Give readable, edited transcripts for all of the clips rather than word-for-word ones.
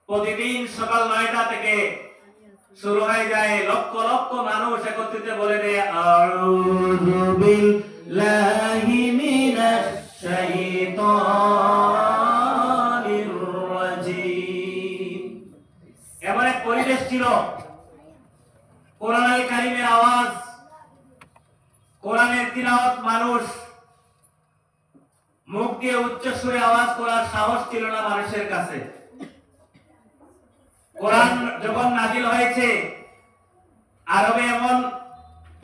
প্রতিদিন সকাল 9টা থেকে শুরু হয়ে যায়, লক্ষ লক্ষ মানুষ একত্রিত বলে দেয় আউযু বিল্লাহি মিনাশ শাইতানির রাজীম। এমন এক পরিবেশ ছিল, কোরআনুল কারীমের আওয়াজ, কোরআনের তিলাওয়াত মানুষ মুখ দিয়ে উচ্চ সুরে আওয়াজ করার সাহস ছিল না মানুষের কাছে। কোরআন যখন নাজিল হয়েছে আরবে এমন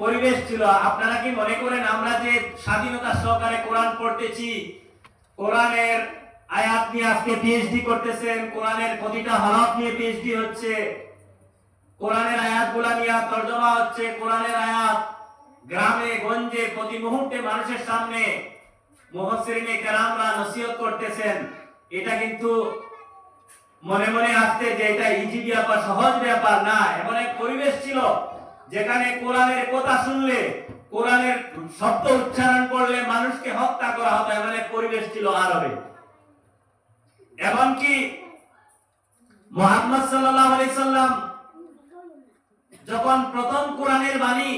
পরিবেশ ছিল, আপনারা কি মনে করেন আমরা যে স্বাধীনতা সহকারে কোরআন পড়তেছি, কোরআনের আয়াত নিয়ে আজকে পিএইচডি করতেছেন, কোরআনের প্রতিটা হরফ নিয়ে পিএইচডি হচ্ছে, কোরআনের আয়াতগুলো নিয়ে তরজমা হচ্ছে, কোরআনের আয়াত গ্রামে গঞ্জে প্রতি মুহূর্তে মানুষের সামনে মুফাসসিরিনে কেরামরা নসিহত করতেছেন, এটা কিন্তু মনে মনে আসছে যে এটা ইজি ব্যাপার, সহজ ব্যাপার না। এমন এক পরিবেশ ছিল যেখানে কোরআনের কথা শুনলে, কোরআনের শব্দ উচ্চারণ করলে মানুষকে হত্যা করা হতো, এমন এক পরিবেশ ছিল আরবে। এমনকি মুহাম্মদ সাল্লাল্লাহু আলাইহি সাল্লাম যখন প্রথম কোরআনের বাণী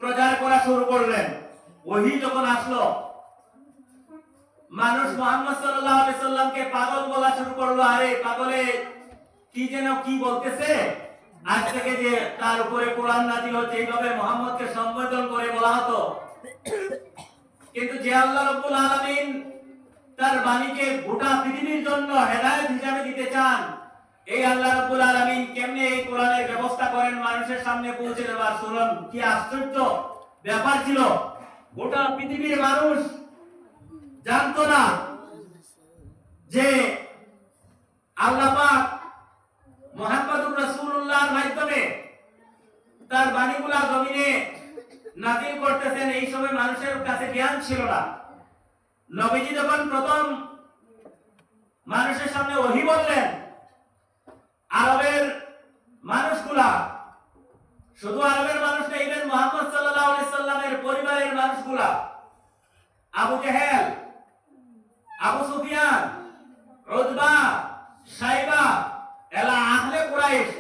প্রচার করা শুরু করলেন, ওহী যখন আসলো, মানুষ মুহাম্মদ সাল্লাল্লাহু আলাইহি সাল্লামকে পাগল বলা শুরু করলো। আরে পাগলে কি যেন কি বলতেছে, আজ থেকে যে তার উপরে কোরআন নাযিল হচ্ছে, এইভাবে মুহাম্মদকে সম্বোধন করে বলা হতো। কিন্তু যে আল্লাহ রাব্বুল আলামিন তার বাণীকে গোটা পৃথিবীর জন্য হেদায়েত হিসেবে দিতে চান, এই আল্লাহ রাব্বুল আলামিন কেমনে এই কোরআনের ব্যবস্থা করেন মানুষের সামনে পৌঁছে দেওয়ার। শুনুন কি আশ্চর্য ব্যাপার ছিল, গোটা পৃথিবীর মানুষ জানতো না যে আল্লাহ পাক মুহাম্মদুর রাসূলুল্লাহর মাধ্যমে তার বাণীগুলা জমিনে নাযিল করতেছেন। এই সময় মানুষের কাছে জ্ঞান ছিল না। নবীজি যখন প্রথম মানুষের সামনে ওহী বললেন, আরবের মানুষগুলা, শুধু আরবের মানুষ না, ইভেন মুহাম্মদ সাল্লাল্লাহু আলাইহি সাল্লামের পরিবারের মানুষগুলা, আবু জেহেল, আবু সুফিয়ান, উতবা, সাইবা, এলা আহলে কুরাইশ,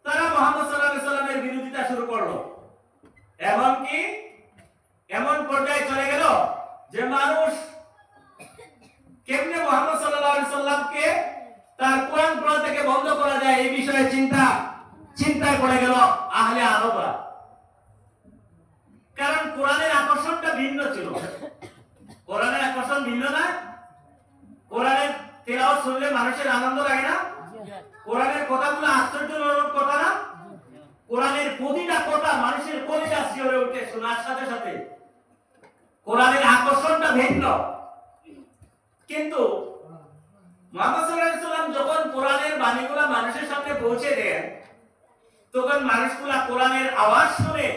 তারা মুহাম্মদ সাল্লাল্লাহু আলাইহি সাল্লামের বিরোধিতা শুরু করলো। এমনকি এমন পর্যায়ে চলে গেল যে মানুষ কেমনে মুহাম্মদ সাল্লাল্লাহু আলাইহি সাল্লামকে তার কোরআন পড়া থেকে বন্ধ করা যায়, এই বিষয়ে চিন্তায় পড়ে গেল আহলে আরবরা। কারণ কোরআনের আকর্ষণটা ভিন্ন ছিল। কোরআনের আকর্ষণ ভিন্ন না? কোরআনের তেলাওয়াত শুনলে মানুষের আনন্দ লাগে না? কোরআনের কথাগুলো আশ্চর্যজনক কথা না? কোরআনের প্রতিটা কথা মানুষের কলিজা শিহরে ওঠে শোনার সাথে সাথে। কোরআনের আকর্ষণটা ভিন্ন। কিন্তু মুহাম্মদ সাল্লাল্লাহু আলাইহি সাল্লাম যখন কোরআনের বাণীগুলো মানুষের সামনে পৌঁছে দেন, তখন মানুষগুলা কোরআনের আওয়াজ শুনে,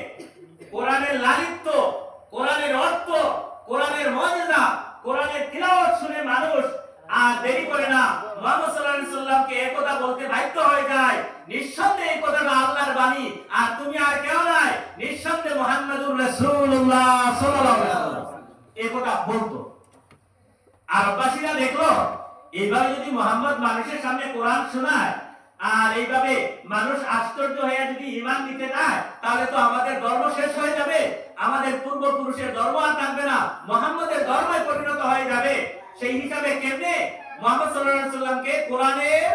কোরআনের লালিত্য, কোরআনের অর্থ, কোরআনের মুজিজা, কোরআনের তিলাওয়াত শুনে মানুষ আর দেরি করে না মুহাম্মদ সাল্লাল্লাহু আলাইহি সাল্লামকে একথা বলতে বাধ্য হয়ে যায়, নিঃসন্দেহে এই কথাটা আল্লাহর বাণী, আর তুমি আর কেউ নাই, নিঃসন্দেহে মুহাম্মদুর রাসূলুল্লাহ সাল্লাল্লাহু আলাইহি সাল্লাম এই কথা বলতো। আরববাসীরা দেখলো এইভাবে যদি মুহাম্মদ মানুষের সামনে কোরআন শোনায়, আর এইভাবে মানুষ আশ্চর্য হয়ে যদি ঈমান নিতে চায়, তাহলে তো আমাদের ধর্ম শেষ হয়ে যাবে, আমাদের পূর্বপুরুষের ধর্ম আর থাকবে না, মুহাম্মদের ধর্মে পরিণত হয়ে যাবে। সেই হিসাবে কেমনে মুহাম্মদ সাল্লাল্লাহু আলাইহি সাল্লামকে কোরআনের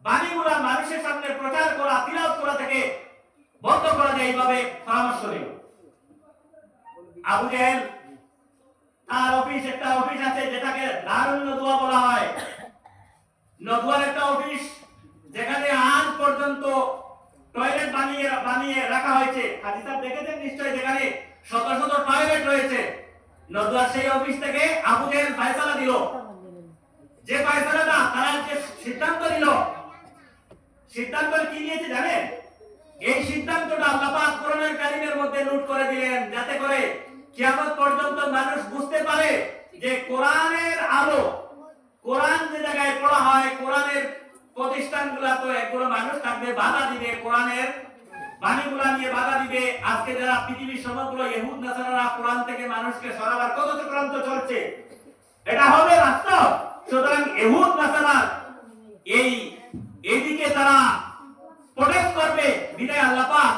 বাণীগুলো মানুষের সামনে প্রচার করা, তিলাওয়াত করা থেকে বন্ধ করা যায়, এইভাবে পরামর্শ নিল। আবু জেহেল তার একটা অফিস আছে যেটাকে দারুন নদওয়া বলা হয়। নদওয়ার একটা অফিস যেখানে আজ পর্যন্ত টয়লেট বানিয়ে রাখা হয়েছে। হাজী সাহেব দেখেছেন নিশ্চয়ই, যেখানে শত শত টয়লেট রয়েছে। নদওয়ার সেই অফিস থেকে আবু জেহেল ফয়সালা দিল, যে ফয়সালাটা তারা যে সিদ্ধান্ত নিল, সিদ্ধান্ত কি নিয়েছে জানেন? এই সিদ্ধান্তটা আল্লাহ পাক কোরআনুল কারীমের মধ্যে নোট করে দিলেন, যাতে করে কিয়ামত পর্যন্ত মানুষ বুঝতে পারে যে কোরআনের আলো, কোরআন যে জায়গায় পড়া হয়, কোরআনের প্রতিষ্ঠানগুলো তো একগুলো মানুষ থাকবে, বাধা দিবে, কোরআনের বাণীগুলা নিয়ে বাধা দিবে। আজকে যারা পৃথিবীর সমগ্র ইহুদ নাসারারা কোরআন থেকে মানুষকে সরাবার কত চক্রান্ত চলছে, এটা হবে বাস্তব। সুতরাং ইহুদ নাসারা এইদিকে তারা প্রোটেস্ট করবে, বিদায় আল্লাহ পাক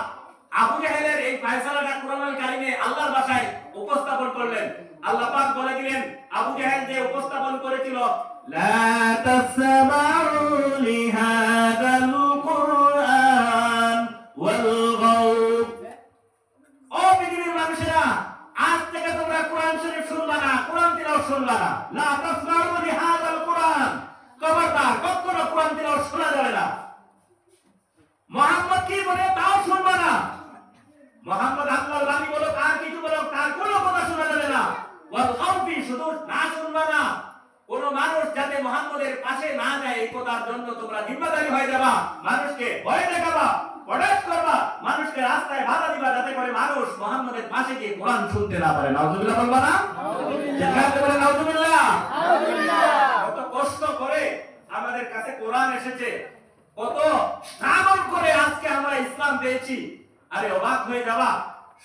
আবু জাহেলের এই ফয়সালাটা কুরআনুল কারীমে আল্লাহর ভাষায় উপস্থাপন করলেন। আল্লাহ পাক বলে দিলেন, আবু জাহেল যে উপস্থাপন করেছিল, লা তাসমাউ লিহাদাল কুরআন ওয়ালগাউ, ও পৃথিবীর মানুষেরা, আজ থেকে তোমরা কোরআন শরীফ শুনবা না, কোরআন তিলাওয়াত শুনবা না। লা তাসমাউ লিহাদাল কুরআন, খবরদার কখনো কোরআন তিলাওয়াত শোনা যাবে না। মুহাম্মদ কি বলে তাও শুনবা না। মুহাম্মদ আল্লাহর বাণী বলো, আর কিছু বলো, তার কোনো কথা শোনা যাবে না। ওয়াল গাউবি, শুধু না শুনবা না, কোন মানুষ যাতে মুহাম্মদের পাশে না যায় এই কথার জন্য তোমরা জিম্মাদারি হয়ে যাবা, মানুষকে ভয় দেখাবা, প্রোটেস্ট করবা, মানুষকে রাস্তায় বাধা দিবা, যাতে করে মানুষ মুহাম্মদের পাশে গিয়ে কোরআন শুনতে না পারে। নাউজুবিল্লাহ বলবা না? চিৎকার করে নাউজুবিল্লাহ। কত কষ্ট করে আমাদের কাছে কোরআন এসেছে, কত স্ট্রাগল করে আজকে আমরা ইসলাম পেয়েছি। আরে অবাক হয়ে যাবা।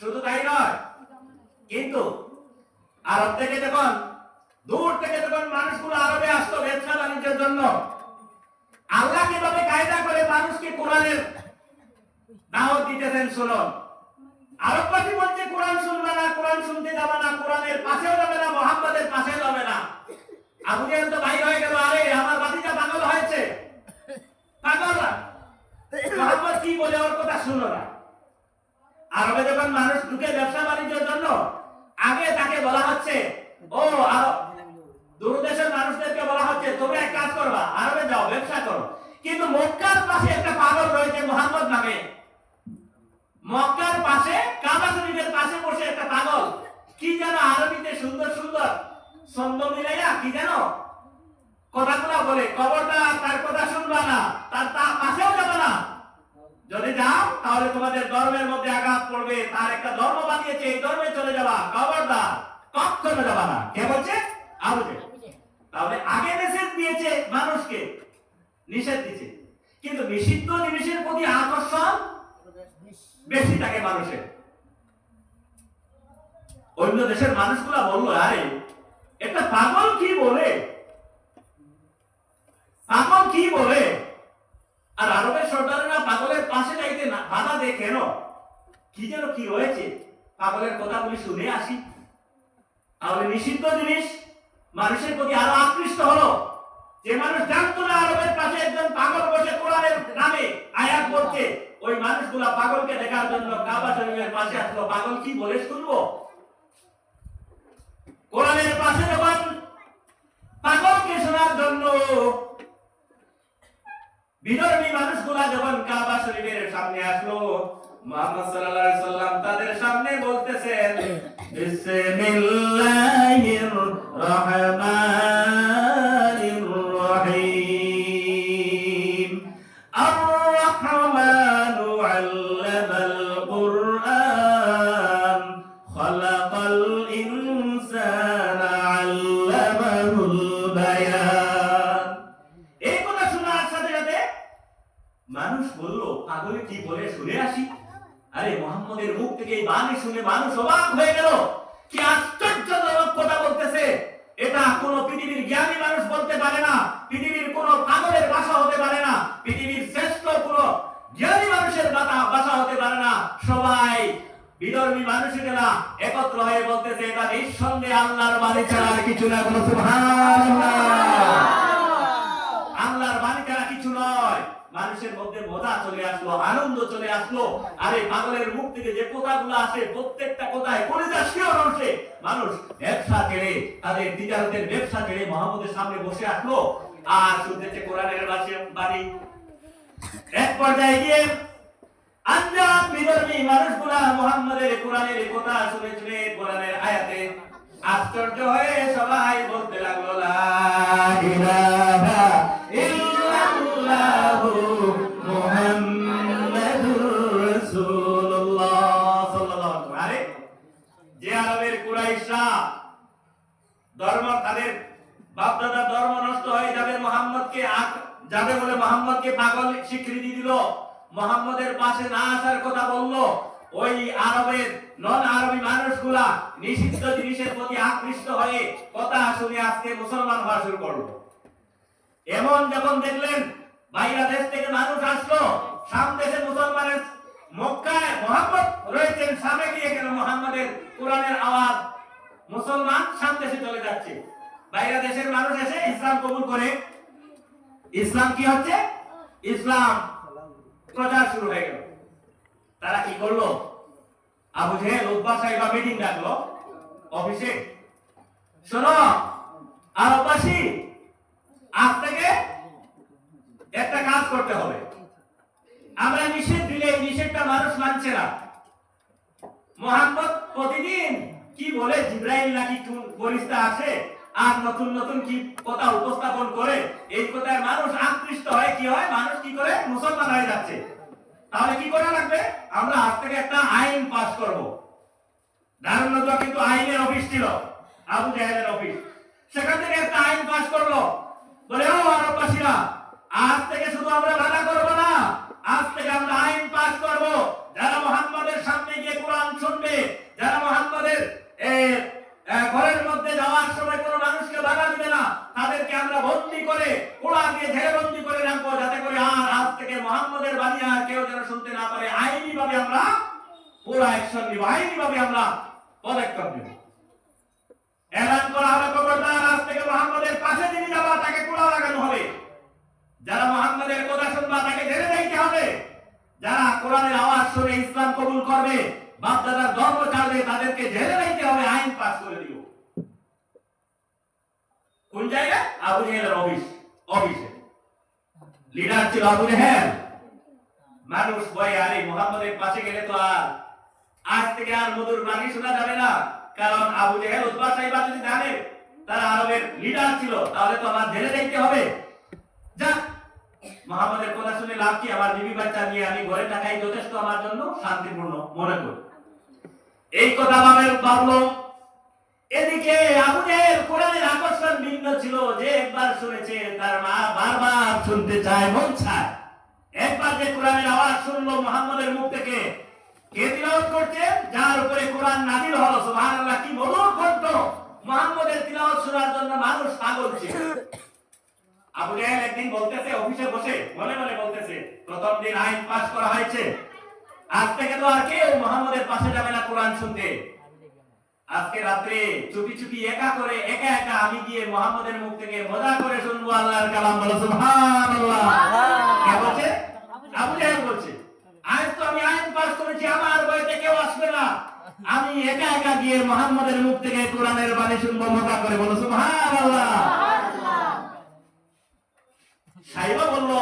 শুধু তাই নয়, কিন্তু আরব থেকে যখন দূর থেকে যখন মানুষগুলো আরবে আসতো ব্যবসা বাণিজ্যের জন্য, আল্লাহ কিভাবে কায়দা করে মানুষকে কোরআনের দাওয়াত দিতেছেন শুনুন। আরববাসী বলছে কোরআন শুনবে না, কোরআন শুনতে যাবে না, কোরআনের পাশেও যাবে না, মুহাম্মাদের পাশে যাবে না। আবু জাহেল তো বাইরে হয়ে গেল, আরে আমার বাতিজা পাগল হয়েছে, পাগল না, মুহাম্মদ কি বলে ওর কথা শুনো না। আরবে যখন মানুষ ঢুকে ব্যবসা বাণিজ্যের জন্য, আগে তাকে বলা হচ্ছে, ও আরব দূর দেশের মানুষদেরকে বলা হচ্ছে তোমরা এক কাজ করবা, আরবে যাও, ব্যবসা করো। কিন্তু মক্কার পাশে একটা পাগল রয়েছে মুহাম্মদ নামে, মক্কার পাশে কাবা শরীফের পাশে বসে একটা পাগল, কি যেন আরবিতে সুন্দর সুন্দর ছন্দ মিলাইয়া কি যেন কথাগুলো বলে, খবরদার তার কথা শুনবা না, তার পাশেও যাবে না। যদি যাও তাহলে তোমাদের ধর্মের মধ্যে আঘাত পড়বে, তার একটা ধর্ম বানিয়েছে, এই ধর্মে চলে যাবা, খবরদার কখনো যাবা না। কে বলছে? আবু জাহেল। তাহলে আগে মেসেজ দিয়েছে মানুষকে, নিষেধ দিয়েছে, কিন্তু নিষিদ্ধ জিনিসের প্রতি আকর্ষণ বেশি থাকে মানুষের। অন্য দেশের মানুষগুলা বললো, আরে একটা পাগল কি বলে, পাগল কি বলে। আর আরবের সর্দারেরা পাগলের পাশে যাইতে না বাধা দেয় কেন? কি যেন কি হয়েছে, পাগলের কথাগুলি শুনে আসি। তাহলে নিষিদ্ধ জিনিস মানুষের প্রতি আরো আকৃষ্ট হলো। যে মানুষ জানতো না আরবের পাশে একজন পাগল বসে কোরআনের নামে আয়াত বলছে, ওই মানুষগুলা পাগলকে দেখার জন্য কাবা শরীফের পাশে আসলো, পাগল কি বলে শুনবো। কোরআনের পাশে যখন পাগলকে শোনার জন্য বিধর্মী মানুষগুলা যখন কাবা শরীফের সামনে আসলো, মুহাম্মদ সাল্লাল্লাহু আলাইহি সাল্লাম তাদের সামনে বলতেছেন, বিসমিল্লাহির রহমানির রহিম, আর রহমানু আল্লামাল কুরআন, খালাকাল ইনসানা আল্লামাহুল বায়ান। এই কথা শোনার সাথে সাথে মানুষ বলল, পাগলে কি বলে শুনে আসি। আরে মুহাম্মদের মুখ থেকে এই বাণী শুনে মানুষ অবাক হয়ে গেল, কি আশ্চর্যজনক কথা বলতেছে। এটা কোন পৃথিবীর জ্ঞানী মানুষ বলতে পারে না, পৃথিবীর কোন পাগলের ভাষা হতে পারে না, পৃথিবীর শ্রেষ্ঠ কোন জ্ঞানী মানুষের ভাষা হতে পারে না। সবাই বিধর্মী মানুষেরা একত্র হয়ে বলতেছে, এটা নিঃসন্দেহে আল্লাহর বাণী ছাড়া আর কিছু না। বলো সুবহানাল্লাহ। আল্লাহর বাণী ছাড়া কিছু নয়। মানুষের মধ্যে মজা চলে আসলো, আনন্দ চলে আসলো। আরে পাগলের মুখ থেকে যে কথাগুলো আসে, প্রত্যেকটা কথায় কলিজা শিহরণ ওঠে। মানুষ ব্যবসা ছেড়ে, তাদের তিজারতের ব্যবসা ছেড়ে মুহাম্মদের সামনে বসে আসলো আর শুনতেছে কোরআনের বাণী। এক পর্যায়ে গিয়ে আঞ্জাম বিধর্মী মানুষগুলা মুহাম্মদের কোরআনের কথা শুনে শুনে কোরআনের আয়াতে আশ্চর্য হয়ে সবাই বলতে লাগলো, লা ইলাহা ইল্লাল্লাহু মুহাম্মাদুর রাসূলুল্লাহ সাল্লাল্লাহু আলাইহি ওয়াসাল্লাম। আরে যে আরবের কুরাইশরা ধর্ম, তাদের বাপদাদার ধর্ম নষ্ট হয়ে যাবে, মুহাম্মদকে যাবে বলে মুহাম্মদকে পাগল স্বীকৃতি দিল, মুহাম্মদের পাশে না আসার কথা বলল, ওই আরবের নন আরবি মানুষগুলা নিষিদ্ধ জিনিসের প্রতি আকৃষ্ট হয়ে কথা শুনে আজকে মুসলমান হওয়া শুরু করলো। এমন যখন দেখলেন বাইরে দেশ থেকে মানুষ আসলো, শাম দেশে মুসলমানের মক্কায় মুহাম্মদ রয়েছেন, সামনে গিয়ে গেল মুহাম্মাদের কোরআনের আওয়াজ, মুসলমান শাম দেশে চলে যাচ্ছে। বাইরে দেশের মানুষ এসে ইসলাম কবুল করে, ইসলাম কি হচ্ছে, ইসলাম প্রচার শুরু হয়ে গেল। তারা কি করলো, আবু জেহেল উতবা সাহেবা মিটিং ডাকলো অফিসে, শোনো আরববাসী, আজ থেকে একটা কাজ করতে হবে, আমরা নিষেধ দিলে এই নিষেধটা মানুষ মানছে না। মুহাম্মদ প্রতিদিন কি বলে, জিবরাইল নাকি ফেরেশতা আসে আর নতুন নতুন কি কথা উপস্থাপন করে, এই কথায় মানুষ আকৃষ্ট হয়, কি হয়, মানুষ কি করে, মুসলমান হয়ে যাচ্ছে। তাহলে কি করা লাগবে, আমরা আজ থেকে একটা আইন পাস করব। দারুন্নতা কিন্তু আইনের অফিস ছিল, আবু জাহেলের অফিস, সেখান থেকে একটা আইন পাস করলো, বলে ও আরববাসীরা, আজ থেকে শুধু আমরা মানা করব না, আজ থেকে আমরা আইন পাস করব, যারা মুহাম্মাদের সামনে গিয়ে কোরআন শুনবে, যারা মুহাম্মাদের ঘরের মধ্যে যাওয়ার সময় কোনো মানুষকে বাধা দিবে না, তাদেরকে আমরা বন্দী করে কোরআন দিয়ে ঝেড়ে বন্দী করে রাখবো, যাতে করে আর আজ থেকে মুহাম্মাদের বাণী আর কেউ যেন শুনতে না পারে। আইনি ভাবে আমরা পুরো অ্যাকশন নিব, আইনি ভাবে আমরা পদক্ষেপ নিব। এলান করা হবে, খবরদার, আজ থেকে মুহাম্মাদের পাশে যিনি যাবা তাকে কোড়া লাগানো হবে, যারা মুহাম্মাদের কথা শুনবা তাকে ঝেড়ে দিতে হবে, যারা কোরআনের আওয়াজ শুনে ইসলাম কবুল করবে, বাপ দাদার ধর্ম ছাড়বে, তাদেরকে ঝেড়ে দিতে হবে। আইন পাস করে দিও। কোন জায়গায়, আবু জেহেলের অফিসে লিডার ছিল আবু জেহেল। মানুষ ভয়ে, আরে মুহাম্মাদের পাশে গেলে তো আর আজ থেকে আর মধুর বাণী শোনা যাবে না, কারণ আবু জেহেল উতবা সাহেবা যদি জানে তারা আরবের লিডার ছিল, তাহলে তো আমার ঝেড়ে দিতে হবে। যা, মুহাম্মাদের কথা শুনে লাভ কি, আমার বিবি বাচ্চা নিয়ে আমি ঘরে থাকাই যথেষ্ট আমার জন্য শান্তিপূর্ণ মনে করি। এই কথা ভাবলো। এদিকে আবু জেহেল কোরআনের আকর্ষণ ভিন্ন ছিল, যে একবার শুনেছে তার মা বারবার শুনতে চায়, মন চায়। একবার যে কোরআনের আওয়াজ শুনলো মুহাম্মাদের মুখ থেকে, কে তিলাওয়াত করছে, যার উপরে কোরআন নাযিল হলো, সুবহানাল্লাহ, কি মধুর কণ্ঠ, মুহাম্মাদের তিলাওয়াত শোনার জন্য মানুষ পাগল ছিল। আবু জেহেল একদিন বলতেছে, অফিসে বসে মনে মনে বলতেছে, প্রথম দিন আইন পাস করা হয়েছে, আজ থেকে তো আর কেউ মুহাম্মাদের পাশে যাবে না কোরআন শুনতে। আজকে রাত্রে চুপি চুপি একা একা আমি গিয়ে মুহাম্মাদের মুখ থেকে মজা করে শুনবো আল্লাহর কালাম। বলো সুবহানাল্লাহ। কে বলছে? আবু জেহেল বলছে, আজ তো আমি আইন পাস করেছি, আমার বইতে কেউ আসবে না, আমি একা গিয়ে মুহাম্মাদের মুখ থেকে কোরআনের বাণী শুনবো মজা করে। বলো সুবহানাল্লাহ। সাইবা বলল,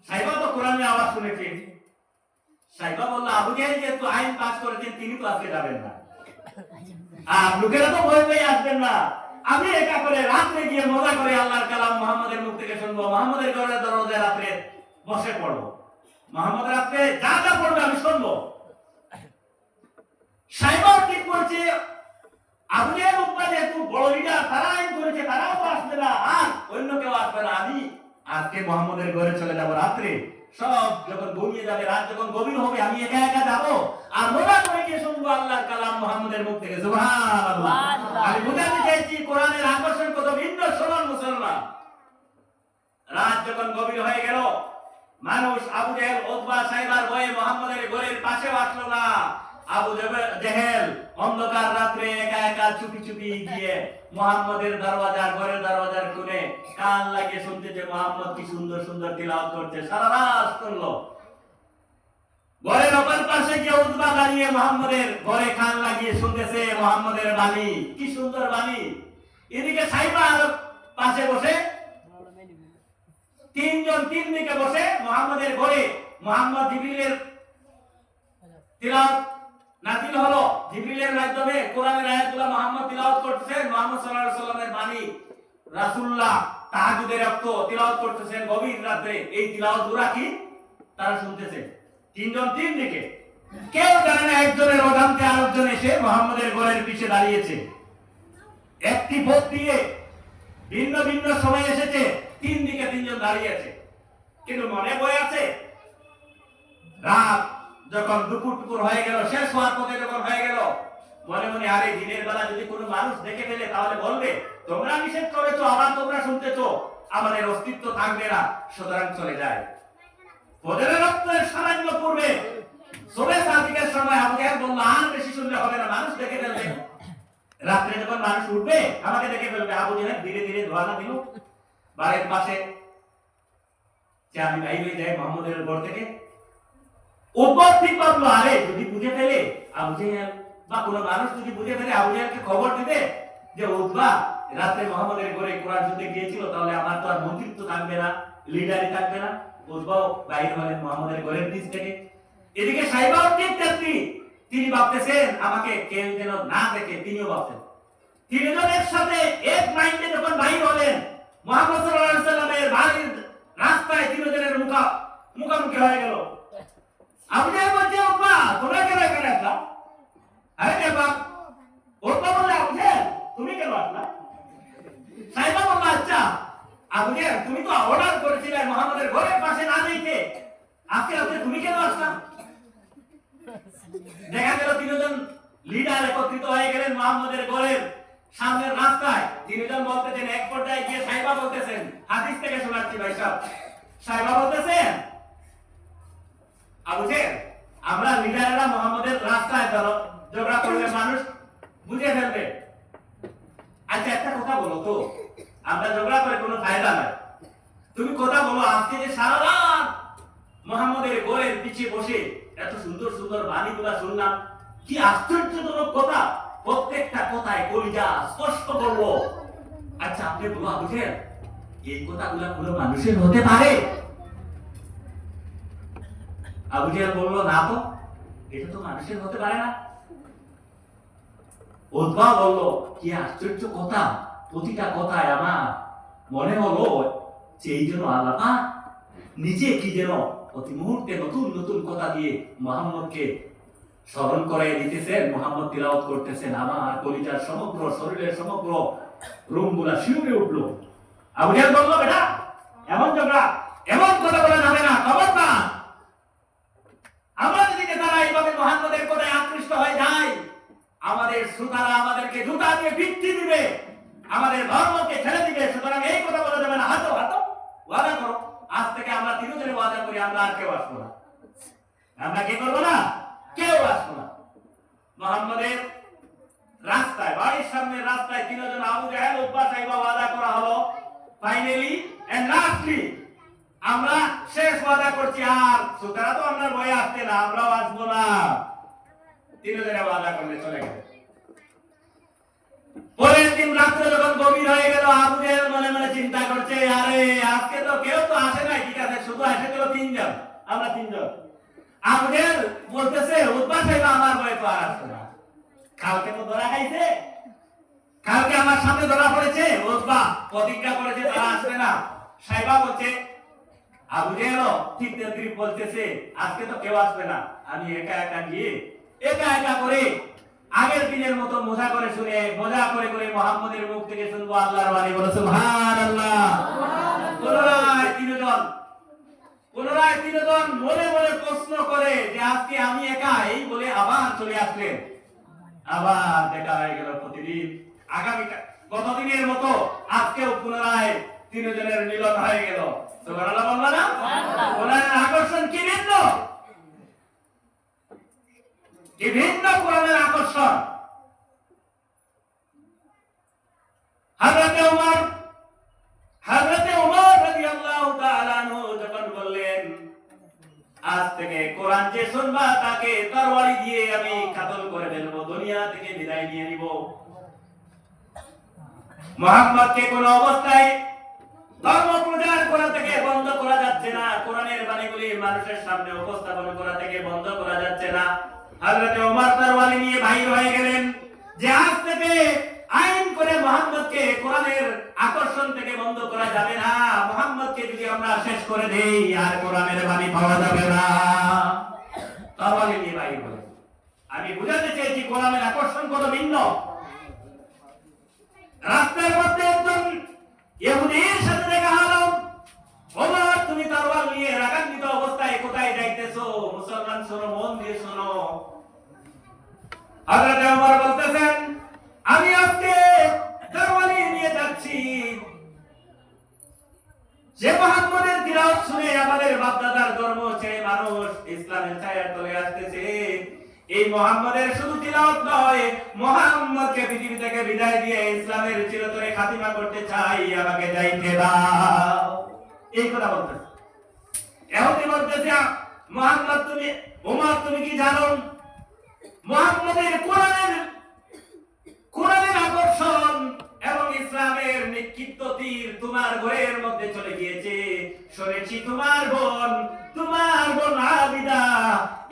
সাইবা তো কোরআনের আওয়াজ শুনেছে। সাইবা বলল, আবু জেহেল যেহেতু আইন পাস করেছেন, তিনি তো আজকে যাবেন না, আর লোকেরা তো ভয় আসবেন না, আমি একা করে রাত্রে গিয়ে মজা করে আল্লাহর কালাম মুহাম্মাদের মুখ থেকে শুনবো, মুহাম্মাদের ঘরের দরজায় রাত্রে বসে পড়বো, মুহাম্মদ রাত্রে যা যা পড়বে আমি শুনবো। সাইবাও ঠিক বলছে, আবু জেহেল উতবা যেহেতু বড় লিডার, তারা আইন করেছে, তারাও তো আসবে না, আর অন্য কেউ আসবে না, আমি আজকে মুহাম্মাদের ঘরে চলে যাব রাত্রে, সব যখন ঘুমিয়ে যাবে, রাত যখন গভীর হবে, আমি একা যাব আর মজা করে গিয়ে শুনবো আল্লাহর কালাম মুহাম্মাদের মুখ থেকে। সুবহানাল্লাহ। আমি বুঝাতে চাইছি কোরআনের আকর্ষণ কত ভিন্ন। শুনুন মুসলমান, রাত যখন গভীর হয়ে গেল, মানুষ আবু জেহেল উতবা সাইবার ভয়ে মুহাম্মাদের ঘরের পাশে আসলো না। আবু জেহেল অন্ধকার রাত্রে একা চুপি চুপি গিয়ে মুহাম্মাদের ঘরের দরওয়াজার খুলে কান লাগিয়ে শুনতে, যে মুহাম্মদ কি সুন্দর সুন্দর তিলাওয়াত করছে, সারা রাত শুনলো। ঘরের অপর পাশে গিয়ে উতবা দাঁড়িয়ে মুহাম্মাদের ঘরে কান লাগিয়ে শুনতেছে মুহাম্মাদের বাণী, কি সুন্দর বাণী। এদিকে সাইবা আর পাশে বসে, তিনজন তিন দিকে বসে মুহাম্মাদের ঘরে, মুহাম্মদ জিবরিলের তিলাওয়াত নাযিল হলো, জিবরিলের মাধ্যমে কোরআনের আয়াতগুলো মুহাম্মদ তিলাওয়াত করতেছেন, মুহাম্মদ সাল্লাল্লাহু আলাইহি ওয়াসাল্লামের বাণী, রাসূলুল্লাহ তাহাজ্জুদের রক্ত তিলাওয়াত করতেছেন গভীর রাতে। এই তিলাওয়াতগুলো কি তারা শুনতেছে, তিনজন তিন দিকে, কেউ জানে না একজনের অজান্তে আরেকজন এসে মুহাম্মদের ঘরের পিছে দাঁড়িয়েছে। একটি পথ দিয়ে ভিন্ন ভিন্ন সময় এসেছে, তিন দিকে তিনজন দাঁড়িয়ে আছে, কিন্তু মনে বই আছে। রাত যখন দুপুর হয়ে গেল, শেষ হওয়ার পথে যখন হয়ে গেল, মনে মনে, আরে দিনের বেলা যদি কোনো মানুষ দেখে ফেলে তাহলে বলবে তোমরা নিষেধ করেছো, আবার তোমরা শুনতেছো, আমাদের অস্তিত্ব থাকবে না, সুতরাং চলে যায়। ফজরের রক্তের সামান্য পূর্বে সুবহে সাদিকের সময় আবু জাহেল বলল, আর বেশি শুনলে হবে না, মানুষ দেখে ফেলবে। রাত্রে যখন মানুষ উঠবে আমাকে দেখে ফেলবে। আবু জাহেল ধীরে ধীরে রওনা দিল বাড়ির পাশে, যে আমি বাইরে যাই মোহাম্মদের ঘর থেকে। উপর ঠিক ভাবলো, আরে যদি বুঝে ফেলে আবু জাহেল বা কোনো মানুষ যদি বুঝে ফেলে, আবু জাহেলকে খবর দিবে যে উতবা রাত্রে মোহাম্মদের ঘরে কোরআন যুদ্ধে গিয়েছিল, তাহলে আমার তো আর মন্ত্রিত্ব থাকবে না, লিডারই থাকবে না। উতবাও বাইরে হলেন মোহাম্মদের ঘরের নিচ থেকে। এদিকে সাইবাও ঠিক তেমনি, তিনি ভাবতেছেন আমাকে কেউ যেন না দেখে, তিনিও ভাবতেন। তিনজন একসাথে এক মাইন্ডে যখন বাইর হলেন মুহাম্মদ সাল্লাল্লাহু আলাইহি সাল্লামের বাড়ির রাস্তায়, তিনজনের মুখোমুখি হয়ে গেল। আবু জাহেল বলছে, উতবা তোমরা কেন এখানে আসলা? আরে বাবা, উতবা বললে, আবু জাহেল তুমি কেন আসলা? সাইবা বলল, আচ্ছা আবু জাহেল তুমি তো অর্ডার করেছিলে মুহাম্মদের ঘরের পাশে না যেতে, আজকে রাতে তুমি কেন আসলা? দেখা গেল তিনজন লিডার একত্রিত হয়ে গেলেন মুহাম্মদের ঘরের সামনের রাস্তায়। তিনজন বলতেছেন, এক পর্যায়ে গিয়ে সাইবা বলতেছেন, হাদিস থেকে শোনাচ্ছি ভাই সাহেব, সাইবা বলতেছেন, আবু জাহেল আমরা লিডাররা মুহাম্মদের রাস্তায় ঝগড়া করলে মানুষ বুঝে ফেলবে। আচ্ছা একটা কথা বলো তো, আমরা ঝগড়া করে কোনো ফায়দা নাই, তুমি কথা বলো, আজকে যে সারা রাত মুহাম্মদের ঘরের পিছে বসে এত সুন্দর সুন্দর বাণীগুলা শুনলাম, কি আশ্চর্যজনক কথা, প্রত্যেকটা কথায় কলিজা স্পষ্ট করলো। আচ্ছা আপনি বলো আবু জাহেল, এই কথাগুলা কোনো মানুষের হতে পারে? আবু জাহেল বলল, না তো, এটা তো মানুষের হতে পারে না। উতবা বলল, কি আশ্চর্য কথা, প্রতিটা কথায় আমার মনে হলো যে এই যেন আল্লাহ নিজে কি যেন প্রতি মুহূর্তে নতুন নতুন কথা দিয়ে মুহাম্মদকে স্মরণ করে দিতেছেন। মুহাম্মদ তিলাওয়াত করতেছেন, আমার কলিজার সমগ্র শরীরের সমগ্র রুমগুলা শিউরে উঠলো। আবু জাহেল বলল, বেটা এমন ঝগড়া এমন কথা বলা যাবে না, খবরদার। আমরা যদি তারা এইভাবে মুহাম্মদের কথায় আকৃষ্ট হয়ে যায়, আমাদের শ্রোতারা আমাদেরকে জুতা দিয়ে বৃত্তি দিবে, আমাদের ধর্মকে ছেড়ে দিবে। সুতরাং এই কথা বলা যাবে না। হাতো হাতো ওয়াদা করো, আজ থেকে আমরা তিনজনে ওয়াদা করি, আমরা আর কেউ আসবো না। আমরা কি করবো না? কেউ আসবো না। মুহাম্মদের রাস্তায়, বাড়ির সামনে রাস্তায় তিনজন আবু জাহেল, উতবা, সাইবা ওয়াদা করা হলো। ফাইনালি এন্ড লাস্টলি আমরা শেষ ওয়াদা করছি, আর শ্রোতারা তো আমরা ভয়ে আসছে না, আমরাও আসবো না। তিনজনে ওয়াদা করলে চলে গেল। পরের দিন রাত্রে যখন গভীর হয়ে গেল, আবু জাহেল মনে মনে চিন্তা করছে, আরে আজকে তো কেউ তো আসে নাই, ঠিক আছে, শুধু আসে গেল তিনজন, আমরা তিনজন। আবু জাহেল বলতেছে, উতবা, সাইবা আমার ভয়ে তো আর আসছে না, কালকে তো ধরা খাইছে, কালকে আমার সামনে ধরা পড়েছে, উতবা প্রতিজ্ঞা করেছে তারা আসবে না। সাইবা বলছে, আবু জাহেল ঠিক তেমনি বলতেছে, আজকে তো কেউ আসবে না, আমি একা একা গিয়ে একা একা করে আগের দিনের মতো মজা করে শুনে, মজা করে করে মুহাম্মদের মুখ থেকে শুনবো আল্লাহর বাণী। বলো সুবহানাল্লাহ। পুনরায় তিনজন মনে মনে প্রশ্ন করে যে আজকে আমি একা, এই বলে আবার চলে আসলেন। আবার দেখা হয়ে গেল প্রতিদিন, আগামীকাল গতদিনের মতো আজকেও পুনরায় তিনজনের মিলন হয়ে গেল। সুবহানাল্লাহ বলবা না? কোরআনের আকর্ষণ কি ভিন্ন, কি ভিন্ন কোরআনের আকর্ষণ। হযরত ওমর রাদিয়াল্লাহু তাআলা আনহু যখন বললেন, আজ থেকে কোরআন যে শুনবা তাকে তরবারি দিয়ে আমি কাতল করে ফেলবো, দুনিয়া থেকে বিদায় নিয়ে নিব। মুহাম্মদকে কোন অবস্থায় ধর্ম প্রচার করা থেকে বন্ধ করা যাচ্ছে না, কোরআনের বাণীগুলি মানুষের সামনে উপস্থাপন করা থেকে বন্ধ করা যাচ্ছে না। হযরত ওমর তরবারি নিয়ে বাইর হয়ে গেলেন যে আজ থেকে আইন করে মুহাম্মদকে কোরআনের আকর্ষণ থেকে বন্ধ করা যাবে না। মুহাম্মদকে যদি আমরা শেষ করে দেই, আর কোরআনের বাণী পাওয়া যাবে না। তরবারি নিয়ে বাইর হলেন। আমি বুঝাতে চেয়েছি কোরআনের আকর্ষণ কত ভিন্ন। রাস্তার মধ্যে একজন ইহুদির সাথে দেখা হলো। ওমর তুমি তরবারি নিয়ে রাগান্বিত অবস্থায় কোথায় যাইতেছো? মুসলমান শোনো, মন দিয়ে শোনো। হযরত ওমর বলতেছেন, আমি আজকে তরবারি নিয়ে যাচ্ছি যে মুহাম্মদের তিলাওয়াত শুনে আমাদের বাপদাদার ধর্ম ছেড়ে মানুষ ইসলামের ছায়ার তলে আসতেছে, এই মুহাম্মদের শুধু তিলাওয়াত নয়, মুহাম্মদকে পৃথিবী থেকে বিদায় দিয়ে ইসলামের চিরতরে খাতিমা করতে চাই, আমাকে যাইতে দাও। এই কথা বলতেছে। এমনই বলতেছে, মুহাম্মদ তুমি, ওমর তুমি কি জানো মুহাম্মদের কোরআনের আকর্ষণ এবং ইসলামের নিক্ষিপ্ত তীর তোমার ঘরের মধ্যে চলে গিয়েছে। শুনেছি তোমার বোন আবিদা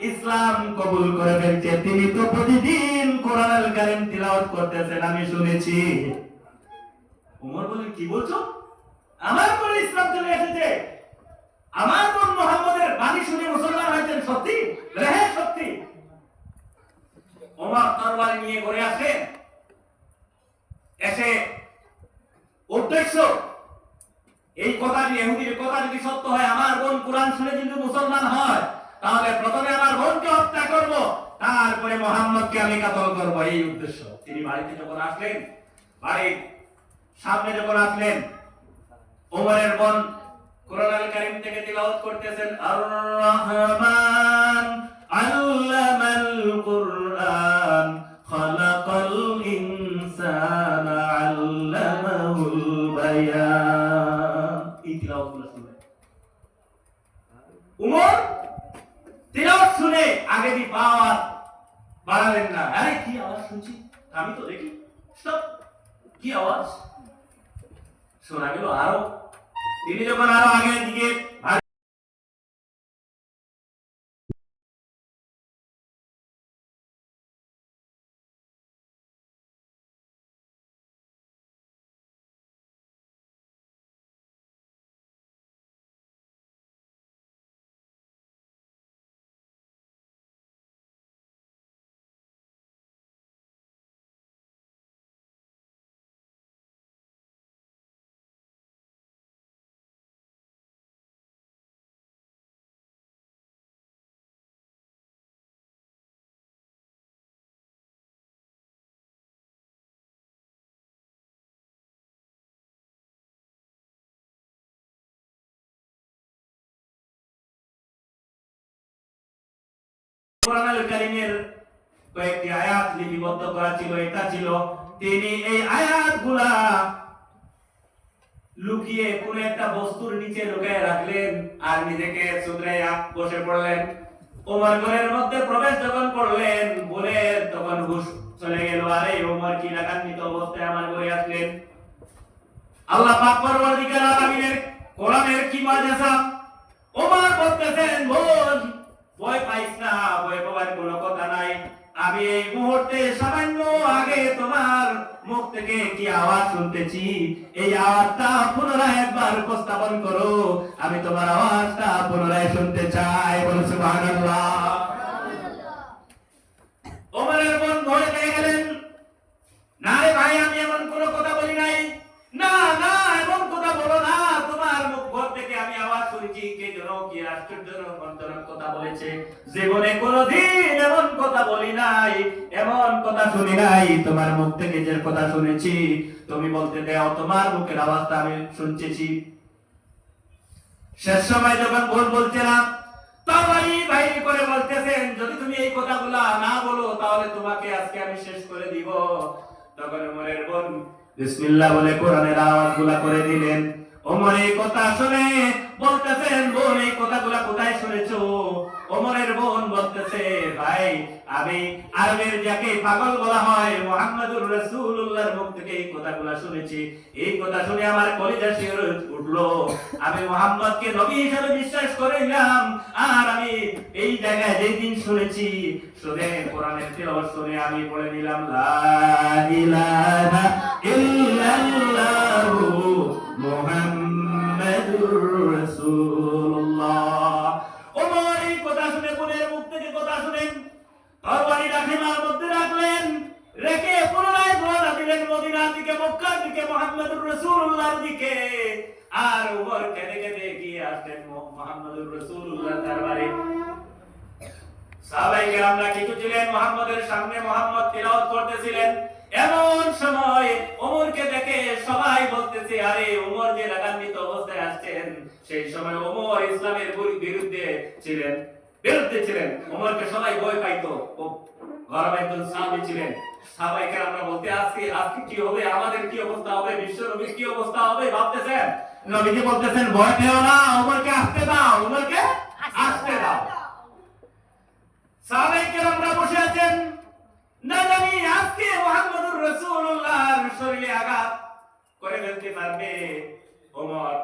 ইসলাম কবুল করে ফেলছে। তিনি তো প্রতিদিন কোরআনুল কারীম তিলাওয়াত করতেছেন, আমি শুনেছি। ওমর বলে, কি বলছো? আমার বোন ইসলাম চলে এসেছে, আমার বোন মুহাম্মদের বাণী শুনে মুসলমান হয়েছেন, সত্যি? হ্যাঁ সত্যি। ওমর তরবারি নিয়ে ঘরে আসে, এসে উদ্দেশ্য এই কথাটি, ইহুদির কথা যদি সত্য হয়, আমার বোন কোরআন শুনে যদি মুসলমান হয়, তাহলে প্রথমে আমার বোনকে হত্যা করব, তারপরে মুহাম্মদকে আমি কাতল করব, এই উদ্দেশ্য। তিনি বাড়িতে যখন আসলেন, বাড়ির সামনে যখন আসলেন, ওমরের বোন কোরআনুল কারীম থেকে তিলাওয়াত করতেছেন, আর রহমান আল্লামাল কুরআন খালাকাল ইনসানা আল্লামাহুল বায়ান। এই তিলাওয়াতগুলো শুনলেন ওমর। তিলাওয়াত শুনে আগে দি পাওয়ার বাড়ালেন না। আরে কি আওয়াজ শুনছি, আমি তো দেখি, স্টপ, কি আওয়াজ শোনা গেল আরো। তিনি যখন আরো আগের দিকে কোরআনুল কারীমের কয়েকটি আয়াত লিপিবদ্ধ করা ছিল, এটা ছিল তিনি এই আয়াতগুলা লুকিয়ে কোন একটা বস্তুর নিচে লুকিয়ে রাখলেন আর নিজেকে সুদরাইয়া বসে পড়লেন। ওমর ঘরের মধ্যে প্রবেশ যখন করলেন, বলে তখন হুশ চলে গেল, আরে ওমর কি রাগান্বিত অবস্থায় আমার ঘরে আসলেন। আল্লাহ পাক পরবর্তীকার আলামিনের কোরআনের কি মাঝাসা। ওমর বলতেছেন, বোন ভয় পাইস না, ভয় পাওয়ার কোনো কথা নাই। আমি এই মুহূর্তে সামান্য আগে তোমার মুখ থেকে কি আওয়াজ শুনতেছি, এই আওয়াজটা পুনরায় একবার উপস্থাপন করো, আমি তোমার আওয়াজটা পুনরায় শুনতে চাই। বলো সুবহানাল্লাহ। ওমরের বোন ভয় পেয়ে গেলেন, না রে ভাই, আমি এমন কোনো কথা বলি নাই, না না এমন কথা বলো না, তোমার মুখ ঘর থেকে আমি আওয়াজ শুনেছি, কে যেন কি আশ্চর্যজনক কথা বলেছে, জীবনে কোনোদিন এমন কথা বলি নাই, এমন কথা শুনি নাই, তোমার মুখ থেকে যে কথা শুনেছি তুমি বলতে দাও, তোমার মুখের আওয়াজটা আমি শুনতেছি। শেষ সময় যখন বোন বলছে না, তরবারি বাইরে করে বলতেছেন, যদি তুমি এই কথাগুলা না বলো তাহলে তোমাকে আজকে আমি শেষ করে দিব। তখন ওমরের বোন বিসমিল্লাহ বলে কোরআনের আওয়াজগুলা করে দিলেন। ওমর এই কথা শুনে বলতেছেন, বোন এই কথাগুলা কোথায় শুনেছো? ওমরের বোন বলতেছে, ভাই আমি আরবের যাকে পাগল বলা হয় মুহাম্মদুর রাসূলুল্লাহর মুখ থেকে এই কথাগুলা শুনেছি। এই কথা শুনে আমার কলিজা শিহরে উঠলো। আমি মুহাম্মদকে নবী হিসেবে বিশ্বাস করে নিলাম। আর আমি এই জায়গায় যেই দিন শুনেছি, শুনে কোরআনের তেলাওয়াত শুনে আমি বলে দিলাম, লা ইলাহা ইল্লাল্লাহু মুহাম্মাদুর রাসূলুল্লাহ। ওমর এই কথা শুনে, বোনের মুখ থেকে কথা শুনেন, তরবারি রাখিমার মধ্যে রাখলেন, রেখে পুনরায় দোয়া দিলেন মদিনার দিকে, মক্কার দিকে, মুহাম্মদুর রাসূলুল্লাহর দিকে। আর ওমর কেঁদে কেঁদে গিয়ে আসলেন মুহাম্মদুর রাসূলুল্লাহর দরবারে। সাহাবায়ে কেরামরা কিছু ছিলেন মুহাম্মদের সামনে, মুহাম্মদ তিলাওয়াত করতেছিলেন। এমন সময় ওমরকে দেখে সবাই বলতেছে, আরে ওমর যে রাগান্বিত অবস্থায় আসছেন, সেই সময় ওমর ইসলামের বিরুদ্ধে ছিলেন। ওমরকে সবাই ভয় পাইতো। ও গরম একজন সাহাবী ছিলেন। সাহাবায়ে আমরা বলতে আজকে কি হবে, আমাদের কি অবস্থা হবে, বিশ্ব নবীর কি অবস্থা হবে ভাবতেছেন। নবীজি বলতেছেন ভয় পেও না, ওমরকে আসতে দাও, ওমরকে আসতে দাও। সাহাবায়ে কেরামরা বসে আছেন, না জানি আজকে মুহাম্মদুর রাসূলুল্লাহর শরীরে আঘাত করে ফেলতে পারবে ওমর।